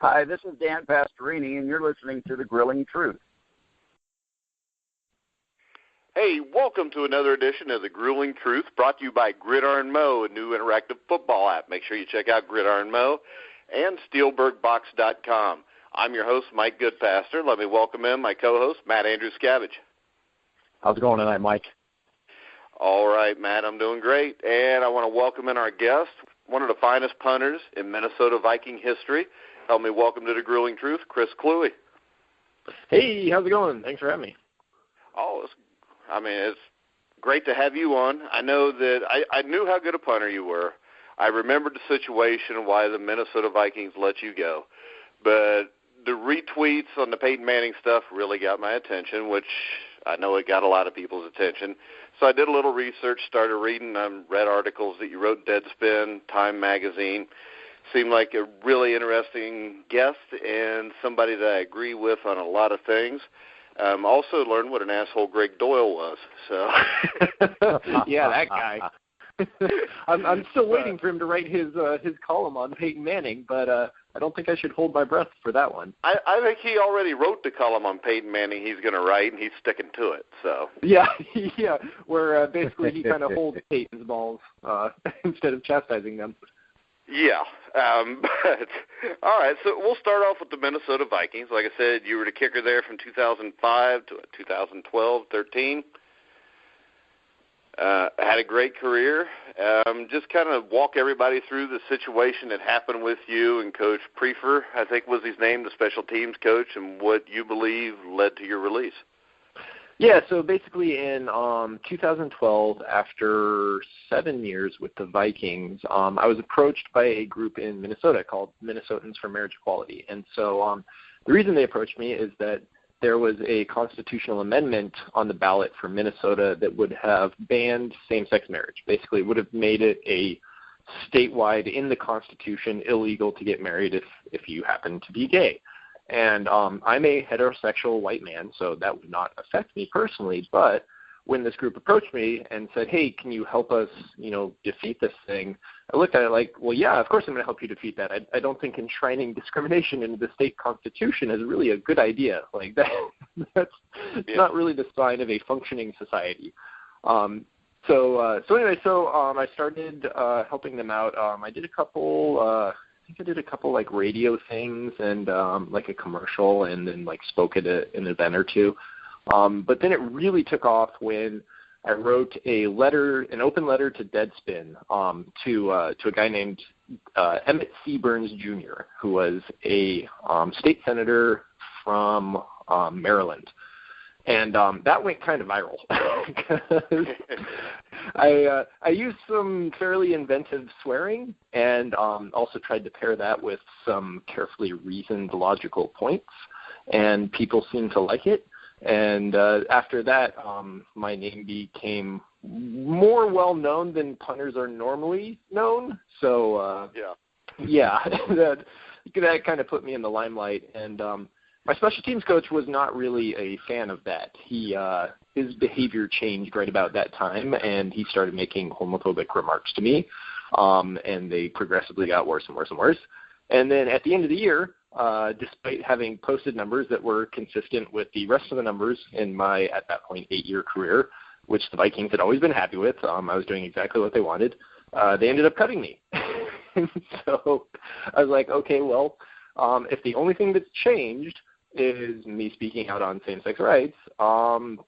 Hi, this is Dan Pastorini, and you're listening to The Grilling Truth. Hey, welcome to another edition of The Grueling Truth, brought to you by Gridiron Mo, a new interactive football app. Make sure you check out Gridiron Mo and SteelbergBox.com. I'm your host, Mike Goodpaster. Let me welcome in my co-host, Matt Andrew Scavage. How's it going tonight, Mike? All right, Matt, I'm doing great. And I want to welcome in our guest, one of the finest punters in Minnesota Viking history. Help me welcome to The Grueling Truth, Chris Kluwe. Hey, how's it going? Thanks for having me. Oh, it's great to have you on. I know that I knew how good a punter you were. I remembered the situation why the Minnesota Vikings let you go. But the retweets on the Peyton Manning stuff really got my attention, which I know it got a lot of people's attention. So I did a little research, started reading, read articles that you wrote, Deadspin, Time Magazine. Seemed like a really interesting guest and somebody that I agree with on a lot of things. Also learned what an asshole Greg Doyle was. So yeah, that guy. I'm still waiting for him to write his column on Peyton Manning, but I don't think I should hold my breath for that one. I think he already wrote the column on Peyton Manning he's going to write, and he's sticking to it. So yeah, where basically he kind of holds Peyton's balls instead of chastising them. Yeah, but all right, so we'll start off with the Minnesota Vikings. Like I said, you were the kicker there from 2005 to 2012-13. Had a great career. Just kind of walk everybody through the situation that happened with you and Coach Prefer, I think was his name, the special teams coach, and what you believe led to your release. Yeah, so basically in 2012, after 7 years with the Vikings, I was approached by a group in Minnesota called Minnesotans for Marriage Equality. And so the reason they approached me is that there was a constitutional amendment on the ballot for Minnesota that would have banned same-sex marriage. Basically, would have made it a statewide, in the Constitution, illegal to get married if you happen to be gay. And I'm a heterosexual white man, so that would not affect me personally. But when this group approached me and said, hey, can you help us, defeat this thing, I looked at it like, well, yeah, of course I'm going to help you defeat that. I don't think enshrining discrimination into the state constitution is really a good idea. Like that's not really the sign of a functioning society. So I started helping them out. I did a couple like radio things and like a commercial, and then like spoke at an event or two. But then it really took off when I wrote an open letter to Deadspin to a guy named Emmett C. Burns Jr., who was a state senator from Maryland. And that went kind of viral. I used some fairly inventive swearing and also tried to pair that with some carefully reasoned logical points, and people seemed to like it. And after that, my name became more well-known than punters are normally known. So, that kind of put me in the limelight. And my special teams coach was not really a fan of that. His behavior changed right about that time, and he started making homophobic remarks to me, and they progressively got worse and worse and worse. And then at the end of the year, despite having posted numbers that were consistent with the rest of the numbers in my, at that point, 8-year career, which the Vikings had always been happy with, I was doing exactly what they wanted, they ended up cutting me. So I was like, okay, well, if the only thing that's changed is me speaking out on same-sex rights,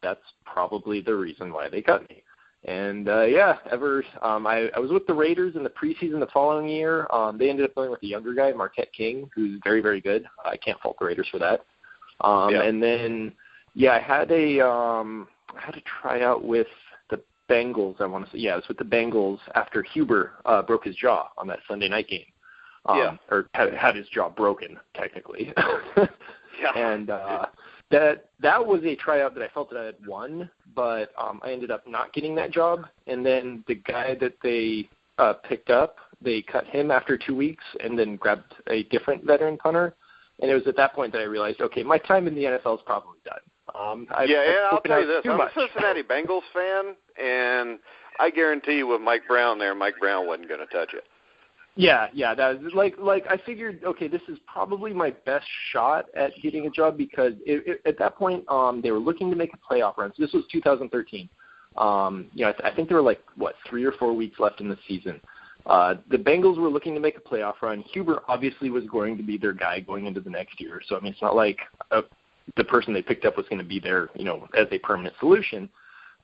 that's probably the reason why they cut me. And, I was with the Raiders in the preseason the following year. They ended up going with a younger guy, Marquette King, who's very, very good. I can't fault the Raiders for that. And then, I had a tryout with the Bengals, I want to say. Yeah, it was with the Bengals after Huber broke his jaw on that Sunday night game. Or had his jaw broken, technically. And that was a tryout that I felt that I had won, but I ended up not getting that job. And then the guy that they picked up, they cut him after 2 weeks and then grabbed a different veteran punter. And it was at that point that I realized, okay, my time in the NFL is probably done. I'll tell you this. I'm a Cincinnati Bengals fan, and I guarantee you with Mike Brown there, Mike Brown wasn't going to touch it. Yeah, that was like I figured, okay, this is probably my best shot at getting a job because at that point they were looking to make a playoff run. So this was 2013. I think there were 3 or 4 weeks left in the season. The Bengals were looking to make a playoff run. Huber obviously was going to be their guy going into the next year. So I mean, it's not like the person they picked up was going to be there, as a permanent solution.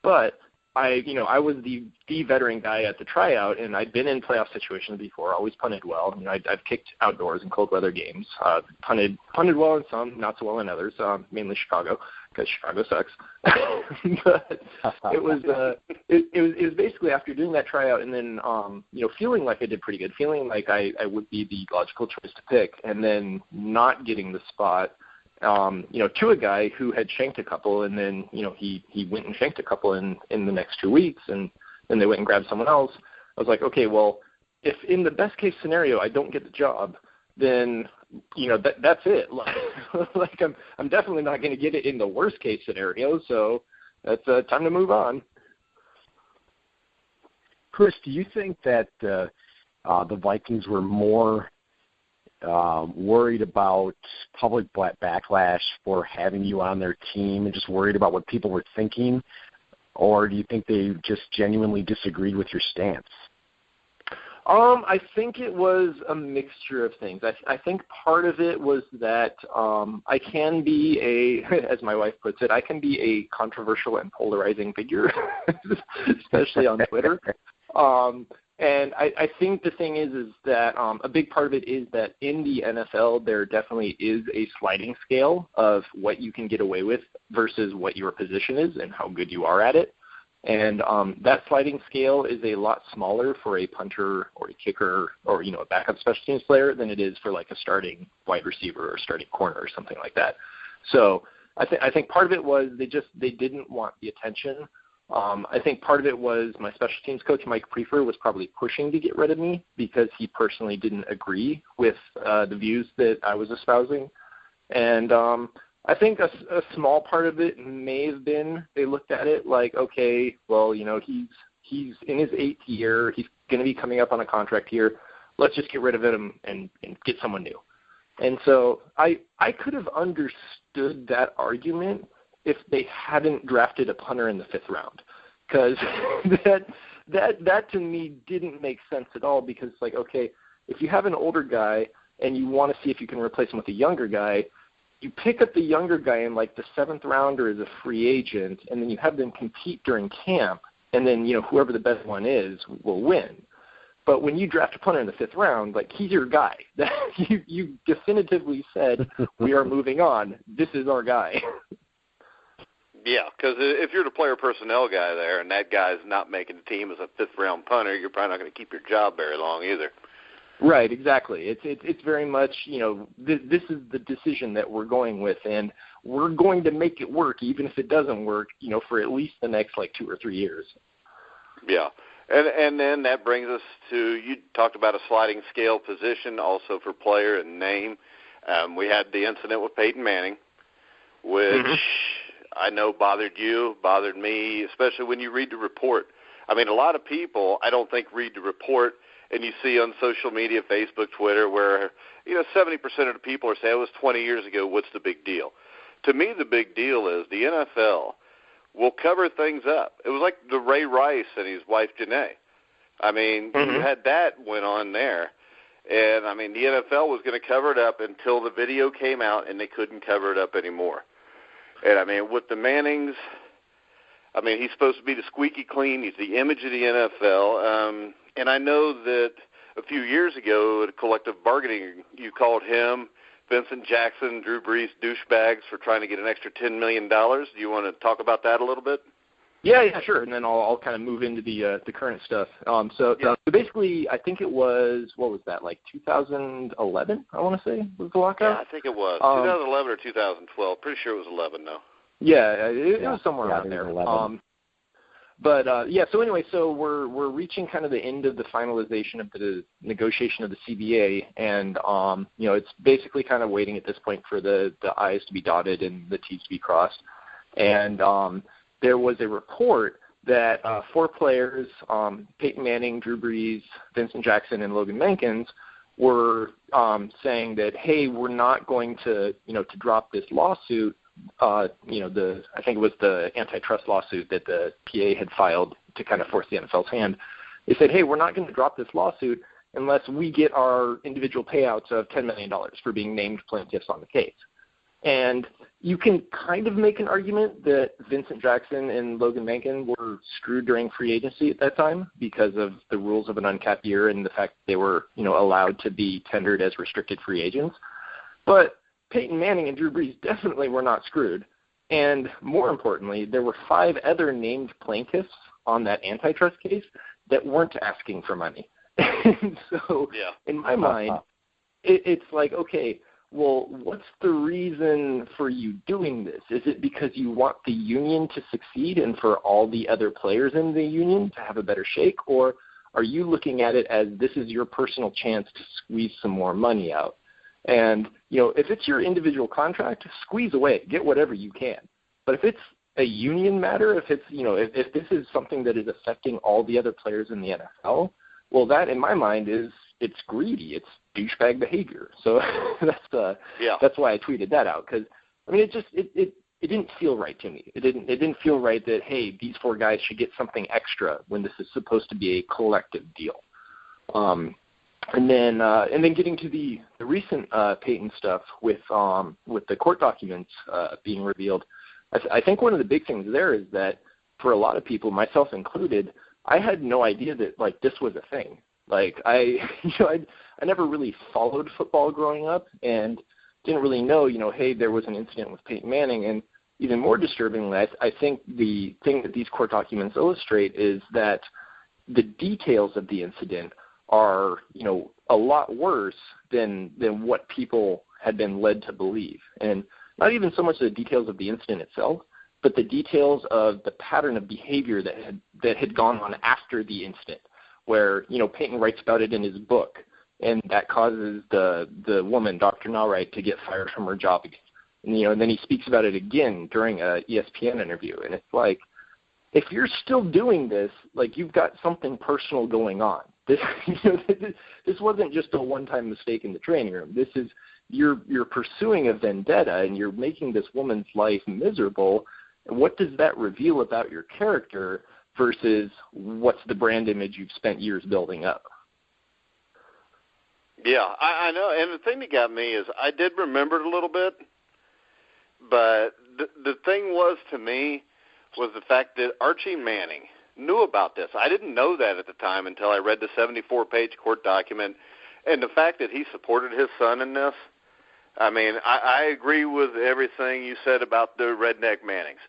But I was the veteran guy at the tryout, and I'd been in playoff situations before. Always punted well. I've kicked outdoors in cold weather games. Punted well in some, not so well in others. Mainly Chicago, because Chicago sucks. But it was basically after doing that tryout, and then feeling like I did pretty good, feeling like I would be the logical choice to pick, and then not getting the spot. To a guy who had shanked a couple, and then, he went and shanked a couple in the next 2 weeks, and then they went and grabbed someone else. I was like, okay, well, if in the best case scenario I don't get the job, then, that's it. Like I'm definitely not going to get it in the worst case scenario, so that's time to move on. Chris, do you think that the Vikings were more worried about public backlash for having you on their team and just worried about what people were thinking, or do you think they just genuinely disagreed with your stance? I think it was a mixture of things. I think part of it was that I can be as my wife puts it, I can be a controversial and polarizing figure, especially on Twitter. And I think the thing is that a big part of it is that in the NFL there definitely is a sliding scale of what you can get away with versus what your position is and how good you are at it. And that sliding scale is a lot smaller for a punter or a kicker or, a backup special teams player than it is for like a starting wide receiver or starting corner or something like that. So I think part of it was they didn't want the attention. I think part of it was my special teams coach, Mike Prefer, was probably pushing to get rid of me because he personally didn't agree with the views that I was espousing. And I think a small part of it may have been they looked at it like, okay, well, he's in his 8th year. He's going to be coming up on a contract here. Let's just get rid of him and get someone new. And so I could have understood that argument if they hadn't drafted a punter in the 5th round, because that to me didn't make sense at all. Because it's like, okay, if you have an older guy and you want to see if you can replace him with a younger guy, you pick up the younger guy in like the 7th round or as a free agent, and then you have them compete during camp, and then whoever the best one is will win. But when you draft a punter in the 5th round, like, he's your guy. You definitively said, we are moving on. This is our guy. Yeah, because if you're the player personnel guy there and that guy's not making the team as a 5th-round punter, you're probably not going to keep your job very long either. Right, exactly. It's very much, this is the decision that we're going with, and we're going to make it work, even if it doesn't work, for at least the next, 2 or 3 years. Yeah, and then that brings us to, you talked about a sliding scale position also for player and name. We had the incident with Peyton Manning, which I know bothered you, bothered me, especially when you read the report. I mean, a lot of people, I don't think, read the report, and you see on social media, Facebook, Twitter, where 70% of the people are saying, it was 20 years ago, what's the big deal? To me, the big deal is the NFL will cover things up. It was like the Ray Rice and his wife, Janae. I mean, you had that went on there. And, I mean, the NFL was going to cover it up until the video came out, and they couldn't cover it up anymore. And, I mean, with the Mannings, I mean, he's supposed to be the squeaky clean. He's the image of the NFL. And I know that a few years ago at collective bargaining, you called him, Vincent Jackson, Drew Brees douchebags for trying to get an extra $10 million. Do you want to talk about that a little bit? Yeah, sure. And then I'll kind of move into the current stuff. So basically, I think it was, what was that, 2011, I want to say, was the lockout? Yeah, I think it was. 2011 or 2012. Pretty sure it was 11, though. Yeah, it was somewhere around there. So anyway, so we're reaching kind of the end of the finalization of the negotiation of the CBA, and it's basically kind of waiting at this point for the I's to be dotted and the T's to be crossed. And there was a report that 4 players, Peyton Manning, Drew Brees, Vincent Jackson, and Logan Mankins, were saying that, hey, we're not going to, to drop this lawsuit. I think it was the antitrust lawsuit that the PA had filed to kind of force the NFL's hand. They said, hey, we're not going to drop this lawsuit unless we get our individual payouts of $10 million for being named plaintiffs on the case. And you can kind of make an argument that Vincent Jackson and Logan Mankins were screwed during free agency at that time because of the rules of an uncapped year and the fact that they were, allowed to be tendered as restricted free agents. But Peyton Manning and Drew Brees definitely were not screwed. And more importantly, there were 5 other named plaintiffs on that antitrust case that weren't asking for money. And so in my mind, it's like, okay, well, what's the reason for you doing this? Is it because you want the union to succeed and for all the other players in the union to have a better shake? Or are you looking at it as this is your personal chance to squeeze some more money out? And, if it's your individual contract, squeeze away, get whatever you can. But if it's a union matter, if it's, if this is something that is affecting all the other players in the NFL, well, that in my mind it's greedy. It's douchebag behavior. So that's why I tweeted that out. Because it didn't feel right to me. It didn't feel right that, hey, these 4 guys should get something extra when this is supposed to be a collective deal. And then getting to the recent Peyton stuff with the court documents being revealed, I think one of the big things there is that for a lot of people, myself included, I had no idea that this was a thing. I never really followed football growing up and didn't really know, hey, there was an incident with Peyton Manning. And even more disturbingly, I think the thing that these court documents illustrate is that the details of the incident are, a lot worse than what people had been led to believe. And not even so much the details of the incident itself, but the details of the pattern of behavior that had gone on after the incident, where, Peyton writes about it in his book, and that causes the woman, Dr. Nalright, to get fired from her job again. And then he speaks about it again during a ESPN interview. And it's like, if you're still doing this, you've got something personal going on. This, this wasn't just a one-time mistake in the training room. This is you're pursuing a vendetta, and you're making this woman's life miserable. What does that reveal about your character versus what's the brand image you've spent years building up? Yeah, I know. And the thing that got me is I did remember it a little bit, but the thing was to me was the fact that Archie Manning knew about this. I didn't know that at the time until I read the 74-page court document, and the fact that he supported his son in this. I agree with everything you said about the redneck Mannings.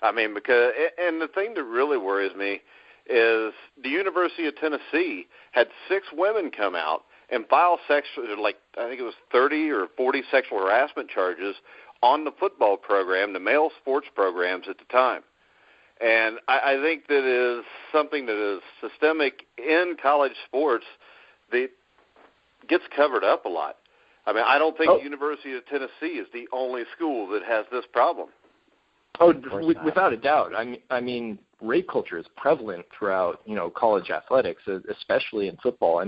Because and the thing that really worries me is the University of Tennessee had 6 women come out and file I think it was 30 or 40 sexual harassment charges on the football program, the male sports programs at the time. And I think that is something that is systemic in college sports that gets covered up a lot. I don't think the University of Tennessee is the only school that has this problem. Oh, without a doubt. Rape culture is prevalent throughout, college athletics, especially in football.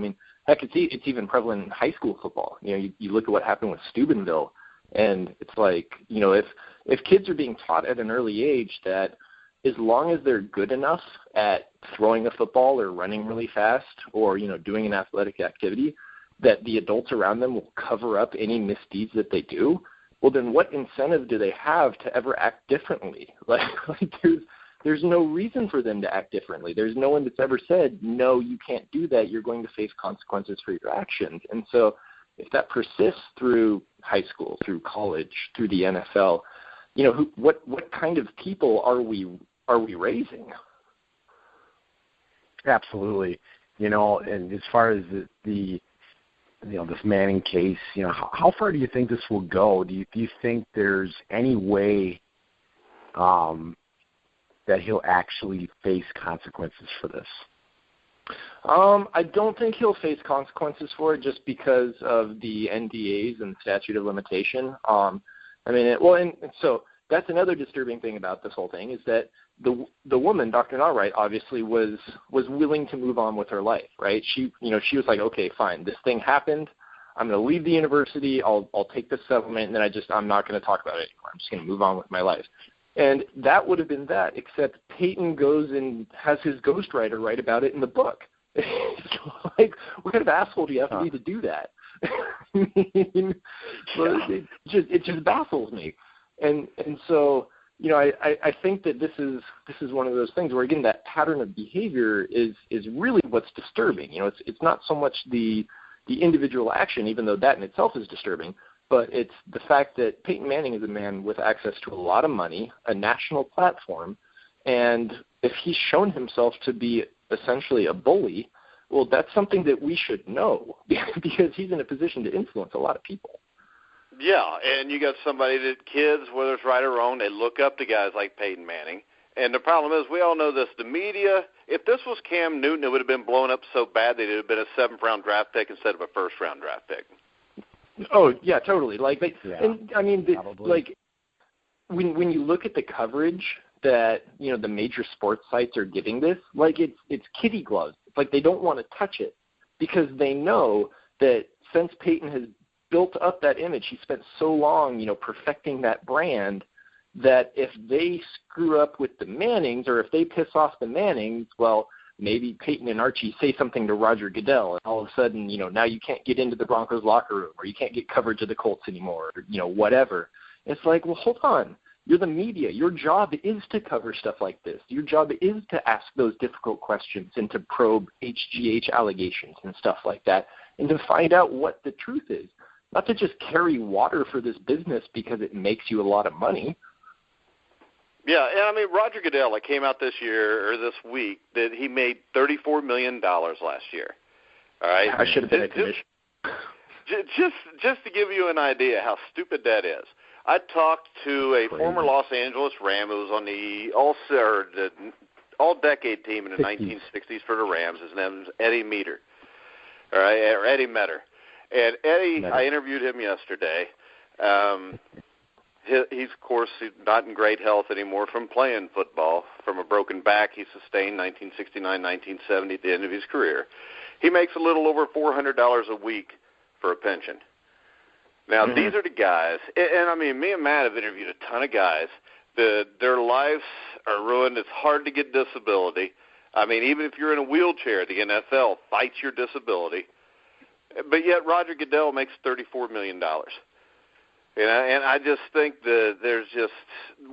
Heck, it's even prevalent in high school football. You look at what happened with Steubenville, and it's like, if kids are being taught at an early age that as long as they're good enough at throwing a football or running really fast or, doing an athletic activity, that the adults around them will cover up any misdeeds that they do, well, then what incentive do they have to ever act differently? There's no reason for them to act differently. There's no one that's ever said, no, you can't do that. You're going to face consequences for your actions. And so if that persists through high school, through college, through the NFL, what kind of people are we raising? Absolutely. And as far as the this Manning case, how far do you think this will go? Do you think there's any way that he'll actually face consequences for this? I don't think he'll face consequences for it just because of the NDAs and statute of limitation. So that's another disturbing thing about this whole thing, is that the woman, Dr. Narwright, obviously was willing to move on with her life, right? She was like, okay, fine, this thing happened. I'm going to leave the university. I'll take the settlement, and then I'm not going to talk about it anymore. I'm just going to move on with my life. And that would have been that, except Peyton goes and has his ghostwriter write about it in the book. Like, what kind of asshole do you have to be to do that? It just baffles me. And so, I think that this is one of those things where, again, that pattern of behavior is really what's disturbing. It's not so much the individual action, even though that in itself is disturbing, but it's the fact that Peyton Manning is a man with access to a lot of money, a national platform, and if he's shown himself to be essentially a bully, well, that's something that we should know because he's in a position to influence a lot of people. Yeah, and you got somebody that kids, whether it's right or wrong, they look up to guys like Peyton Manning. And the problem is, we all know this, the media, if this was Cam Newton, it would have been blown up so bad that it would have been a 7th-round draft pick instead of a 1st-round draft pick. Oh, yeah, totally. And I mean, when you look at the coverage that, the major sports sites are giving this, it's kitty gloves. It's like they don't want to touch it because they know that since Peyton has built up that image, he spent so long, perfecting that brand, that if they screw up with the Mannings or if they piss off the Mannings, well, maybe Peyton and Archie say something to Roger Goodell, and all of a sudden, now you can't get into the Broncos locker room, or you can't get coverage of the Colts anymore, or, whatever. It's like, well, hold on. You're the media. Your job is to cover stuff like this. Your job is to ask those difficult questions and to probe HGH allegations and stuff like that, and to find out what the truth is. Not to just carry water for this business because it makes you a lot of money. Yeah, and I mean, Roger Goodell, it came out this year or this week that he made $34 million last year. All right? I should have been a commissioner. Just to give you an idea how stupid that is, I talked to a former Los Angeles Ram who was on the all-decade team in the 1960s for the Rams. His name is Eddie Meter. All right, or Eddie Metter. And Eddie, I interviewed him yesterday. He's, of course, not in great health anymore from playing football, from a broken back he sustained 1969-1970 at the end of his career. He makes a little over $400 a week for a pension. Now, these are the guys, and I mean, me and Matt have interviewed a ton of guys. Their lives are ruined. It's hard to get disability. I mean, even if you're in a wheelchair, the NFL fights your disability. But yet Roger Goodell makes $34 million. And I just think that there's just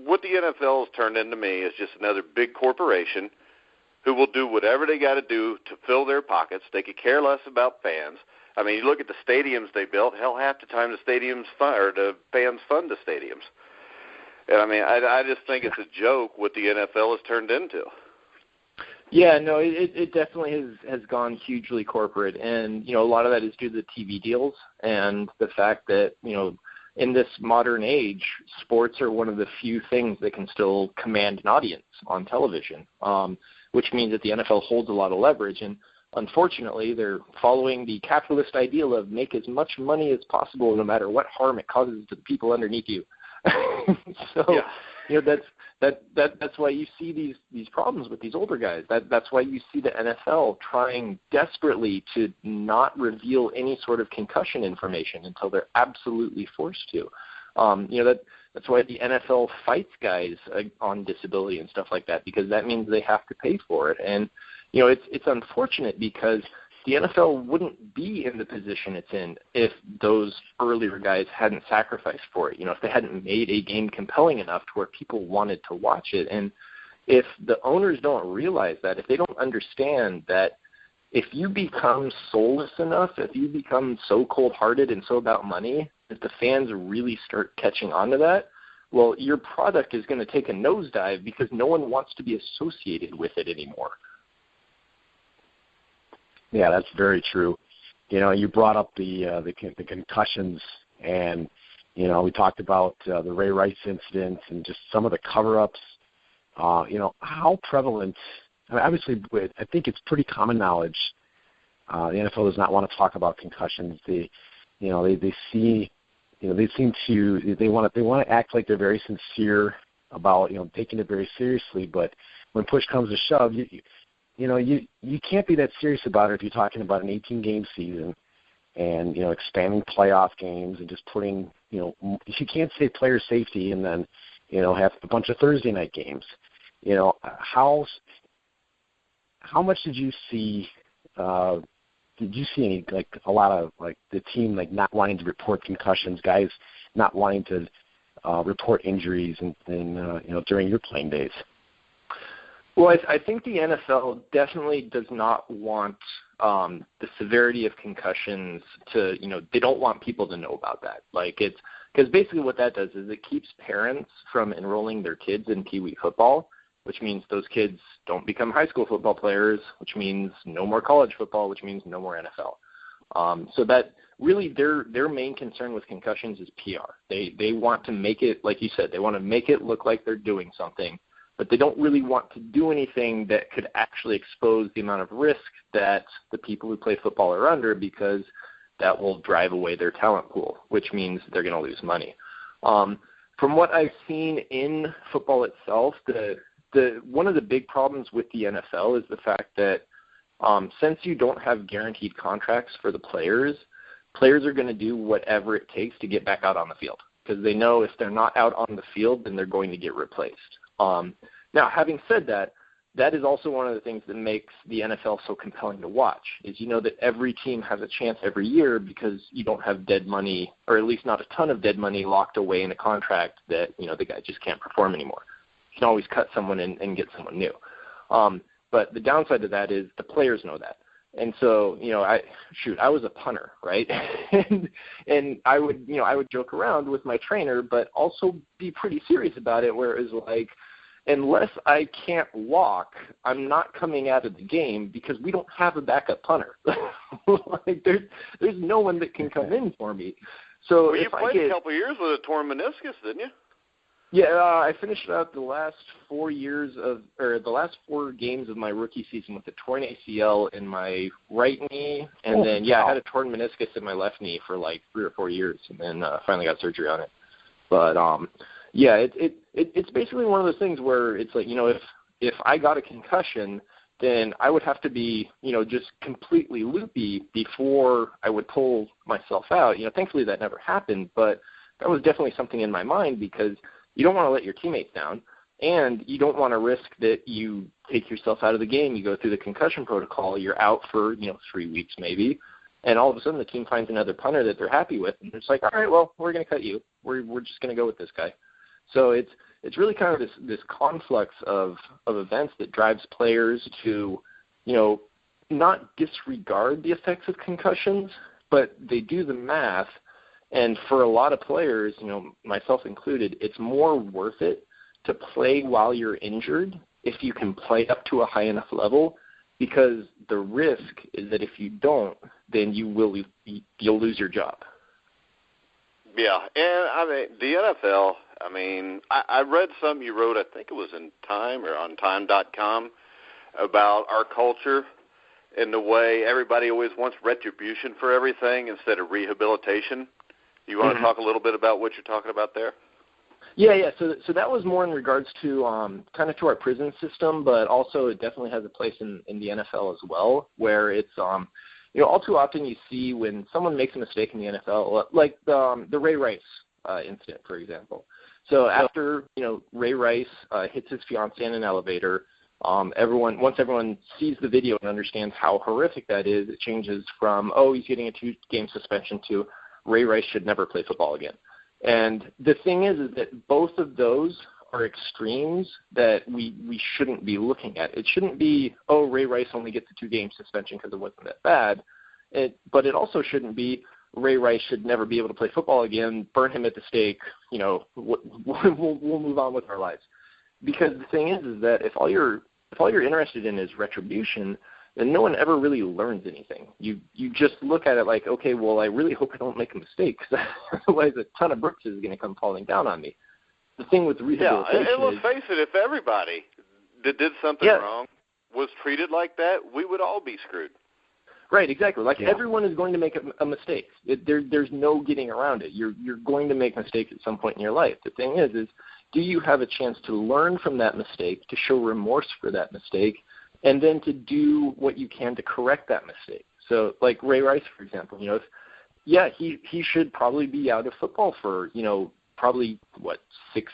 what the NFL has turned into me is just another big corporation who will do whatever they got to do to fill their pockets. They could care less about fans. I mean, you look at the stadiums they built. Hell, half the time the fans fund the stadiums. And I mean, I just think it's a joke what the NFL has turned into. Yeah, no, it definitely has gone hugely corporate, and a lot of that is due to the TV deals and the fact that in this modern age, sports are one of the few things that can still command an audience on television, which means that the NFL holds a lot of leverage. And unfortunately, they're following the capitalist ideal of make as much money as possible no matter what harm it causes to the people underneath you. So, that's why you see these problems with these older guys. That's why you see the NFL trying desperately to not reveal any sort of concussion information until they're absolutely forced to. That's why the NFL fights guys on disability and stuff like that, because that means they have to pay for it. And it's unfortunate because the NFL wouldn't be in the position it's in if those earlier guys hadn't sacrificed for it. If they hadn't made a game compelling enough to where people wanted to watch it. And if the owners don't realize that, if they don't understand that if you become soulless enough, if you become so cold-hearted and so about money, if the fans really start catching on to that, well, your product is going to take a nosedive because no one wants to be associated with it anymore. Yeah, that's very true. You brought up the concussions, and we talked about the Ray Rice incident and just some of the cover-ups. How prevalent? I mean, obviously, I think it's pretty common knowledge. The NFL does not want to talk about concussions. They see they seem to they want to act like they're very sincere about taking it very seriously, but when push comes to shove, you can't be that serious about it if you're talking about an 18-game season and expanding playoff games and just putting you can't say player safety and then have a bunch of Thursday night games. How much did you see? Did you see any a lot of the team not wanting to report concussions, guys not wanting to report injuries and during your playing days? Well, I think the NFL definitely does not want the severity of concussions to, they don't want people to know about that. Because basically what that does is it keeps parents from enrolling their kids in Pee Wee football, which means those kids don't become high school football players, which means no more college football, which means no more NFL. So that really their main concern with concussions is PR. They want to make it, like you said, they want to make it look like they're doing something, but they don't really want to do anything that could actually expose the amount of risk that the people who play football are under, because that will drive away their talent pool, which means they're going to lose money. From what I've seen in football itself, one of the big problems with the NFL is the fact that since you don't have guaranteed contracts for the players are going to do whatever it takes to get back out on the field, because they know if they're not out on the field, then they're going to get replaced. Now, having said that, that is also one of the things that makes the NFL so compelling to watch, is that every team has a chance every year because you don't have dead money, or at least not a ton of dead money locked away in a contract that, the guy just can't perform anymore. You can always cut someone and get someone new. But the downside to that is the players know that. And so, I was a punter, right? and I would joke around with my trainer, but also be pretty serious about it, where it was unless I can't walk, I'm not coming out of the game because we don't have a backup punter. There's no one that can come in for me. So you played a couple of years with a torn meniscus, didn't you? Yeah, I finished out the last 4 games of my rookie season with a torn ACL in my right knee, and then I had a torn meniscus in my left knee for 3 or 4 years, and then finally got surgery on it. But it's basically one of those things where it's if I got a concussion, then I would have to be just completely loopy before I would pull myself out. Thankfully that never happened, but that was definitely something in my mind, because you don't want to let your teammates down, and you don't want to risk that you take yourself out of the game. You go through the concussion protocol, you're out for 3 weeks maybe, and all of a sudden the team finds another punter that they're happy with, and it's all right, well, we're going to cut you. We're just going to go with this guy. So it's really kind of this conflux of events that drives players to not disregard the effects of concussions, but they do the math. And for a lot of players, myself included, it's more worth it to play while you're injured if you can play up to a high enough level, because the risk is that if you don't, then you'll lose your job. Yeah, and the NFL, I read something you wrote, I think it was in Time or on Time.com, about our culture and the way everybody always wants retribution for everything instead of rehabilitation. You want to talk a little bit about what you're talking about there? Yeah. So that was more in regards to kind of to our prison system, but also it definitely has a place in the NFL as well, where it's all too often you see when someone makes a mistake in the NFL, like the Ray Rice incident, for example. So after Ray Rice hits his fiancée in an elevator, once everyone sees the video and understands how horrific that is, it changes from he's getting a 2-game suspension to Ray Rice should never play football again. And the thing is that both of those are extremes that we shouldn't be looking at. It shouldn't be, Ray Rice only gets a 2-game suspension because it wasn't that bad. But it also shouldn't be, Ray Rice should never be able to play football again, burn him at the stake, we'll move on with our lives. Because the thing is that if all you're interested in is retribution, then no one ever really learns anything. You just look at it like, okay, well, I really hope I don't make a mistake, because otherwise a ton of bricks is going to come falling down on me. The thing with rehabilitation and let's face it, if everybody that did something wrong was treated like that, we would all be screwed. Right, exactly. Like everyone is going to make a mistake. There's no getting around it. You're going to make mistakes at some point in your life. The thing is do you have a chance to learn from that mistake, to show remorse for that mistake, and then to do what you can to correct that mistake? So, like Ray Rice, for example, he should probably be out of football for, probably, 6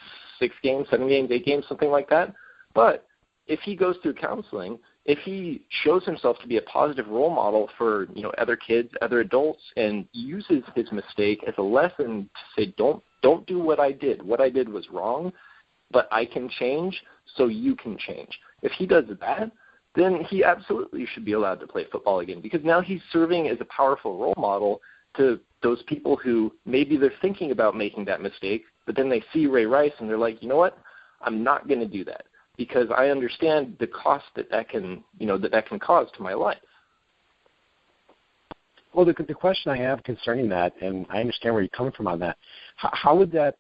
games, 7 games, 8 games, something like that. But if he goes through counseling, if he shows himself to be a positive role model for, other kids, other adults, and uses his mistake as a lesson to say, don't do what I did. What I did was wrong, but I can change, so you can change. If he does that, then he absolutely should be allowed to play football again, because now he's serving as a powerful role model to those people who maybe they're thinking about making that mistake, but then they see Ray Rice and they're like, you know what, I'm not going to do that, because I understand the cost that can cause to my life. Well, the question I have concerning that, and I understand where you're coming from on that, how would that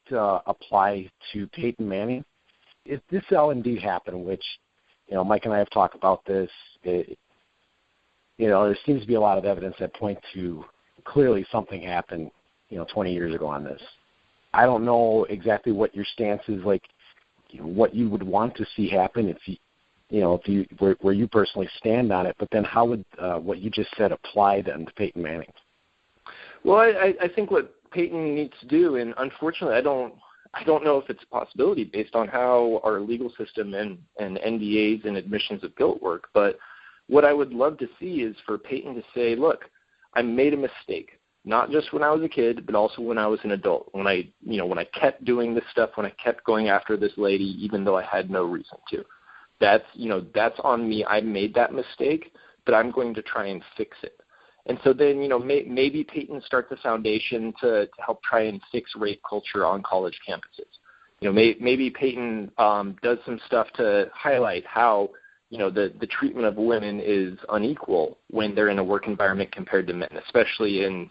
apply to Peyton Manning? If this all indeed happened, which, Mike and I have talked about this, there seems to be a lot of evidence that point to clearly something happened, 20 years ago on this. I don't know exactly what your stance is, like, what you would want to see happen where you personally stand on it, but then how would what you just said apply then to Peyton Manning? Well, I think what Peyton needs to do, and unfortunately I don't know if it's a possibility based on how our legal system and NDAs and admissions of guilt work, but what I would love to see is for Peyton to say, look, I made a mistake, not just when I was a kid, but also when I was an adult, when I kept doing this stuff, when I kept going after this lady, even though I had no reason to. That's on me. I made that mistake, but I'm going to try and fix it. And so then, maybe Peyton starts a foundation to help try and fix rape culture on college campuses. Maybe Peyton does some stuff to highlight how, the treatment of women is unequal when they're in a work environment compared to men, especially in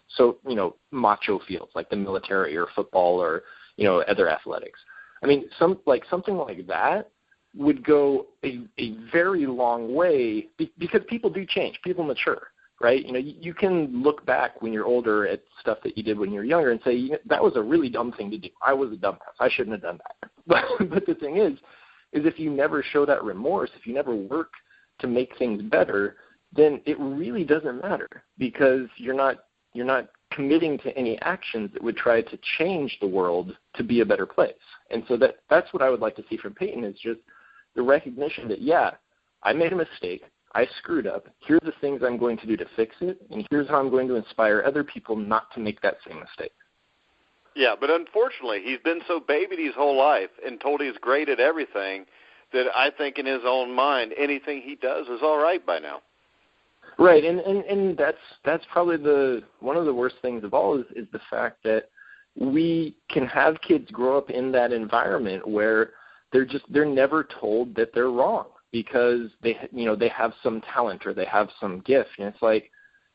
macho fields like the military or football or, other athletics. I mean, something like that would go a very long way because people do change. People mature, right? You can look back when you're older at stuff that you did when you were younger and say, that was a really dumb thing to do. I was a dumbass. I shouldn't have done that. But the thing is if you never show that remorse, if you never work to make things better, then it really doesn't matter because you're not committing to any actions that would try to change the world to be a better place. And so that's what I would like to see from Peyton is just the recognition that, I made a mistake. I screwed up. Here are the things I'm going to do to fix it, and here's how I'm going to inspire other people not to make that same mistake. Yeah, but unfortunately, he's been so babied his whole life and told he's great at everything that I think in his own mind, anything he does is all right by now. Right, and that's probably one of the worst things of all is the fact that we can have kids grow up in that environment where they're never told that they're wrong because they have some talent or they have some gift, and it's like,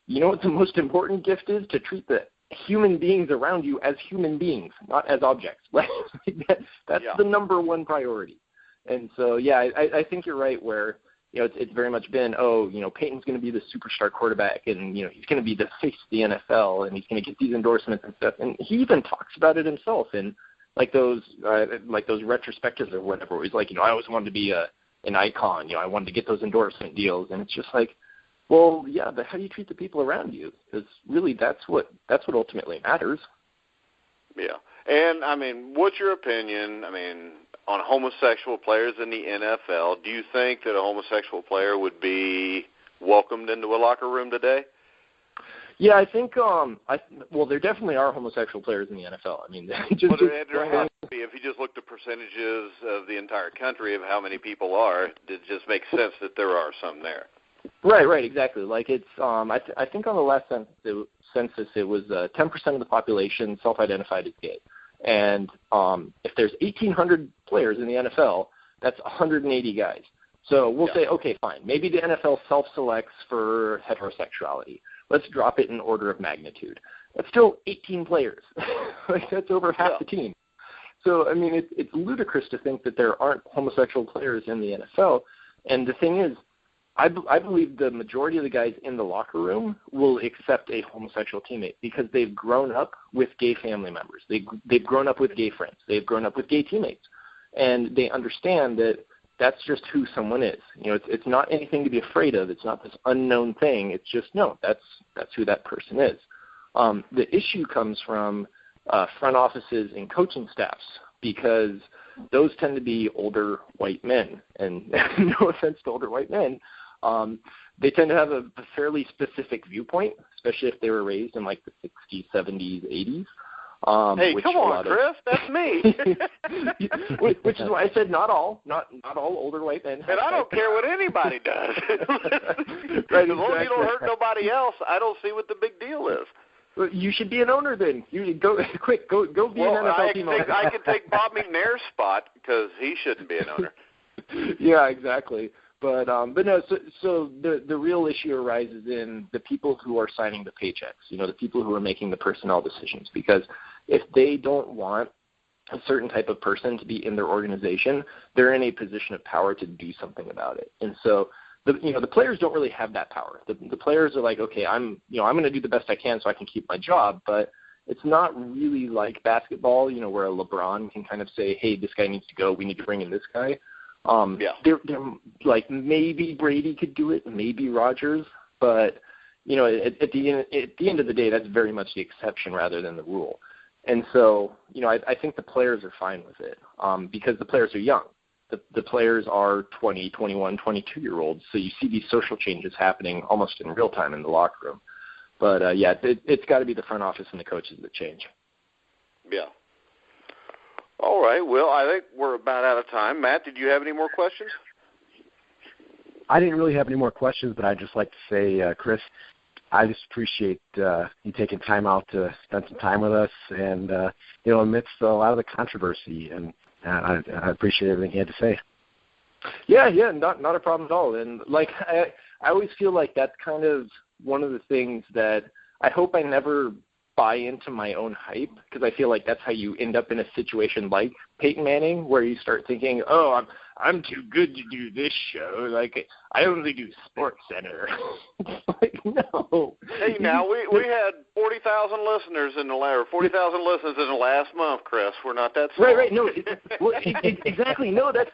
what the most important gift is? To treat the human beings around you as human beings, not as objects. That's the number one priority. And so, I think you're right where, it's very much been, Peyton's going to be the superstar quarterback and, he's going to be the face of the NFL and he's going to get these endorsements and stuff. And he even talks about it himself in like those retrospectives or whatever, where he's like, I always wanted to be an icon. I wanted to get those endorsement deals. And it's just like, well, yeah, but how do you treat the people around you? Because really, that's what ultimately matters. Yeah, and I mean, what's your opinion? I mean, on homosexual players in the NFL, do you think that a homosexual player would be welcomed into a locker room today? Yeah, I think. There definitely are homosexual players in the NFL. I mean, there has to be. If you just look at percentages of the entire country of how many people are, it just makes sense that there are some there. Right, exactly. Like it's, I think on the last census it was 10% of the population self-identified as gay, and if there's 1,800 players in the NFL, that's 180 guys. So we'll say, okay, fine, maybe the NFL self-selects for heterosexuality. Let's drop it in order of magnitude. That's still 18 players. That's over half the team. So I mean, it's ludicrous to think that there aren't homosexual players in the NFL. And the thing is, I believe the majority of the guys in the locker room will accept a homosexual teammate because they've grown up with gay family members. They've grown up with gay friends. They've grown up with gay teammates. And they understand that that's just who someone is. It's not anything to be afraid of. It's not this unknown thing. It's just, no, that's who that person is. The issue comes from front offices and coaching staffs because those tend to be older white men. And no offense to older white men, they tend to have a fairly specific viewpoint, especially if they were raised in like the 60s, 70s, 80s. Hey, come on, Chris, that's me. which is why I said not all older white men. And I don't care what anybody does. Right, as long as you don't hurt nobody else, I don't see what the big deal is. Well, you should be an owner then. You go be an NFL team owner. I can take Bob McNair's spot because he shouldn't be an owner. Yeah, exactly. But no. So the real issue arises in the people who are signing the paychecks. The people who are making the personnel decisions. Because if they don't want a certain type of person to be in their organization, they're in a position of power to do something about it. And so the players don't really have that power. The players are like, okay, I'm going to do the best I can so I can keep my job, but it's not really like basketball, where a LeBron can kind of say, hey, this guy needs to go, we need to bring in this guy. They're like, maybe Brady could do it, maybe Rodgers, but at the end of the day, that's very much the exception rather than the rule. And so, I think the players are fine with it because the players are young. The players are 20, 21, 22-year-olds, so you see these social changes happening almost in real time in the locker room. But, it's got to be the front office and the coaches that change. Yeah. All right. Well, I think we're about out of time. Matt, did you have any more questions? I didn't really have any more questions, but I'd just like to say, Chris, I just appreciate you taking time out to spend some time with us and, amidst a lot of the controversy. And I appreciate everything you had to say. Yeah, not a problem at all. And, I always feel like that's kind of one of the things that I hope I never buy into my own hype, because I feel like that's how you end up in a situation like Peyton Manning, where you start thinking, oh, I'm too good to do this show. Like, I only do Sports Center. Like, no. Hey, now we had 40,000 listeners in the last month, Chris. We're not that small. Right. No, exactly. No, that's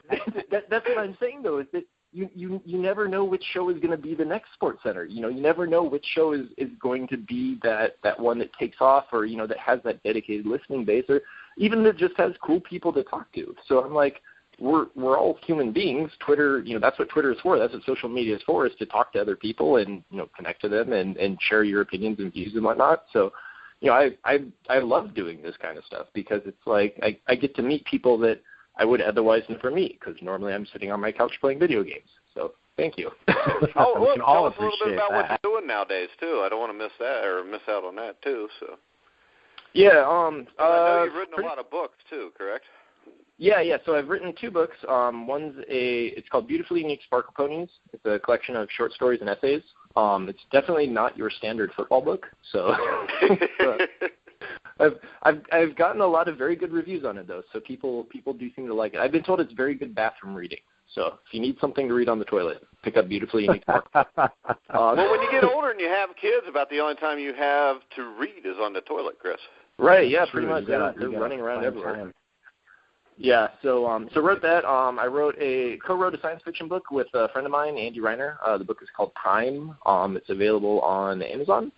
what I'm saying though. Is that you never know which show is going to be the next Sports Center. You never know which show is going to be that one that takes off, or that has that dedicated listening base, or even that just has cool people to talk to. So I'm like, we're all human beings. Twitter, that's what Twitter is for. That's what social media is for, is to talk to other people and connect to them and share your opinions and views and whatnot. So I love doing this kind of stuff because it's like I get to meet people that I would otherwise never meet, because normally I'm sitting on my couch playing video games. So thank you. Oh, look, tell us a little bit about what you're doing nowadays too. I don't want to miss that or miss out on that too. So yeah, I know you've written a lot of books too, correct? Yeah. So I've written 2 books. It's called Beautifully Unique Sparkle Ponies. It's a collection of short stories and essays. It's definitely not your standard football book. So I've gotten a lot of very good reviews on it though. So people do seem to like it. I've been told it's very good bathroom reading. So if you need something to read on the toilet, pick up Beautifully Unique Sparkle. Well, when you get older and you have kids, about the only time you have to read is on the toilet, Chris. Right. Yeah. Pretty much. They're running around everywhere. Time. Yeah, so wrote that. I co-wrote a science fiction book with a friend of mine, Andy Reiner. The book is called Prime. It's available on Amazon.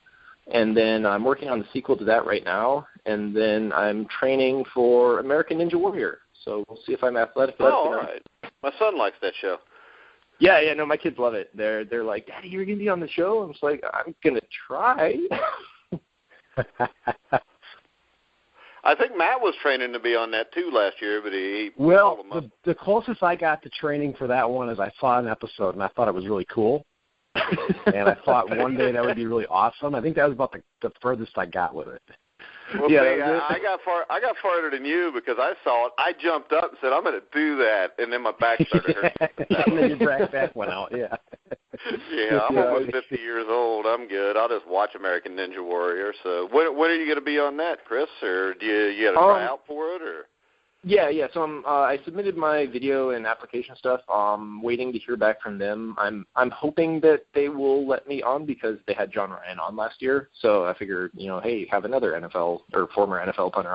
And then I'm working on the sequel to that right now. And then I'm training for American Ninja Warrior. So we'll see if I'm athletic. Oh, all right. My son likes that show. Yeah, no, my kids love it. They're like, Daddy, you're going to be on the show? I'm just like, I'm going to try. I think Matt was training to be on that too last year, but he well, the closest I got to training for that one is I saw an episode and I thought it was really cool, and I thought one day that would be really awesome. I think that was about the furthest I got with it. Well, yeah, see, I got farther than you because I saw it. I jumped up and said, "I'm going to do that," and then my back started hurting. And then your back went out. Yeah. Yeah, I'm almost 50 years old. I'm good. I'll just watch American Ninja Warrior. So, when are you going to be on that, Chris? Or do you got to try out for it? Or Yeah. So I submitted my video and application stuff. Waiting to hear back from them. I'm hoping that they will let me on because they had John Ryan on last year. So I figured, hey, have another NFL or former NFL punter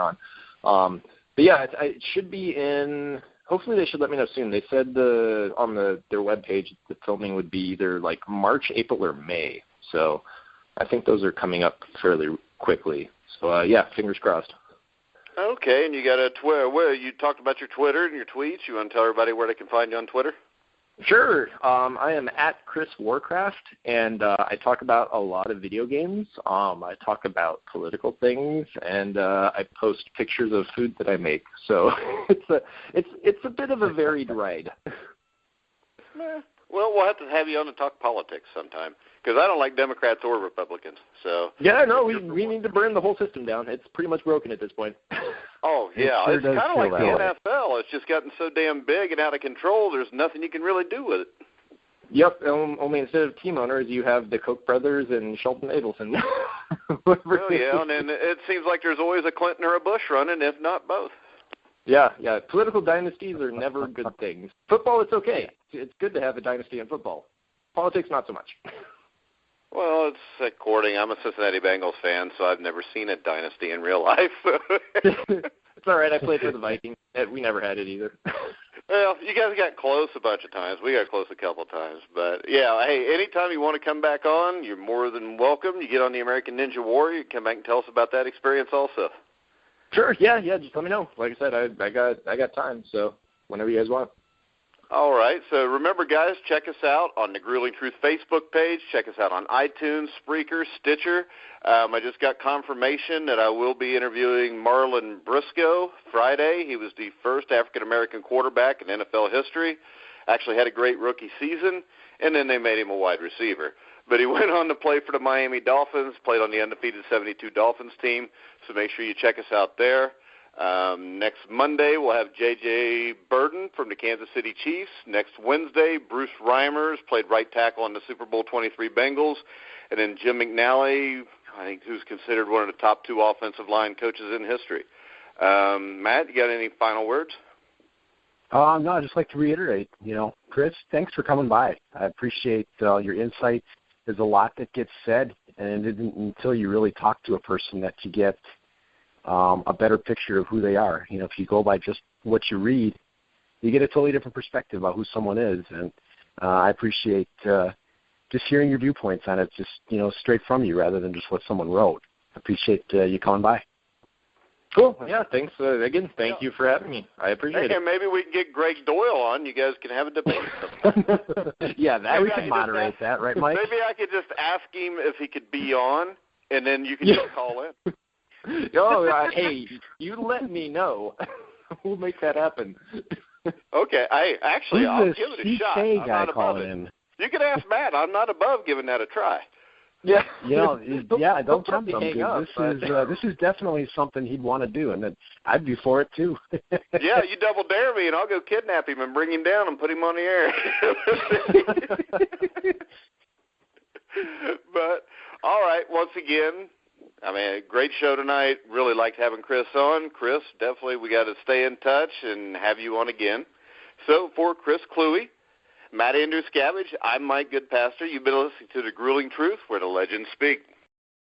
on. But yeah, it should be in. Hopefully they should let me know soon. They said on their webpage the filming would be either like March, April, or May. So I think those are coming up fairly quickly. So yeah, fingers crossed. Okay, and you got a Twitter. Where you talked about your Twitter and your tweets. You want to tell everybody where they can find you on Twitter? Sure. I am at Chris Warcraft, and I talk about a lot of video games. I talk about political things, and I post pictures of food that I make. So it's a bit of a varied ride. Well, we'll have to have you on to talk politics sometime, because I don't like Democrats or Republicans. So yeah, no, we need to burn the whole system down. It's pretty much broken at this point. Oh, yeah. It It's sure kind of like the way. NFL. It's just gotten so damn big and out of control, there's nothing you can really do with it. Yep, only instead of team owners, you have the Koch brothers and Shelton Abelson. Oh, yeah, and then it seems like there's always a Clinton or a Bush running, if not both. Yeah. Political dynasties are never good things. Football, it's okay. It's good to have a dynasty in football. Politics, not so much. Well, it's according. I'm a Cincinnati Bengals fan, so I've never seen a dynasty in real life. It's all right. I played for the Vikings. We never had it either. Well, you guys got close a bunch of times. We got close a couple of times. But, yeah, hey, anytime you want to come back on, you're more than welcome. You get on the American Ninja Warrior, you come back and tell us about that experience also. Sure. Yeah. Just let me know. Like I said, I got time. So whenever you guys want. All right. So remember, guys, check us out on the Grueling Truth Facebook page. Check us out on iTunes, Spreaker, Stitcher. I just got confirmation that I will be interviewing Marlon Briscoe Friday. He was the first African-American quarterback in NFL history. Actually had a great rookie season, and then they made him a wide receiver. But he went on to play for the Miami Dolphins, played on the undefeated 72 Dolphins team, so make sure you check us out there. Next Monday, we'll have J.J. Burden from the Kansas City Chiefs. Next Wednesday, Bruce Reimers played right tackle on the Super Bowl 23 Bengals. And then Jim McNally, I think, who's considered one of the top 2 offensive line coaches in history. Matt, you got any final words? No, I'd just like to reiterate, Chris, thanks for coming by. I appreciate your insights. There's a lot that gets said, and it isn't until you really talk to a person that you get a better picture of who they are. If you go by just what you read, you get a totally different perspective about who someone is. And I appreciate just hearing your viewpoints on it, just, straight from you rather than just what someone wrote. I appreciate you coming by. Cool. Yeah, thanks. Again, thank you for having me. I appreciate it. And maybe we can get Greg Doyle on. You guys can have a debate. Yeah, we can moderate that, right, Mike? Maybe I could just ask him if he could be on, and then you can just call in. Hey, you let me know. We'll make that happen. Okay. I'll give it a shot. I'm guy not above it. in? You can ask Matt. I'm not above giving that a try. Yeah. Don't jump him. This is definitely something he'd want to do, and I'd be for it too. Yeah, you double dare me, and I'll go kidnap him and bring him down and put him on the air. But all right, once again, a great show tonight. Really liked having Chris on. Chris, definitely we got to stay in touch and have you on again. So for Chris Kluwe, Matt Andrews Cabbage, I'm Mike Goodpaster. You've been listening to The Grueling Truth, where the legends speak.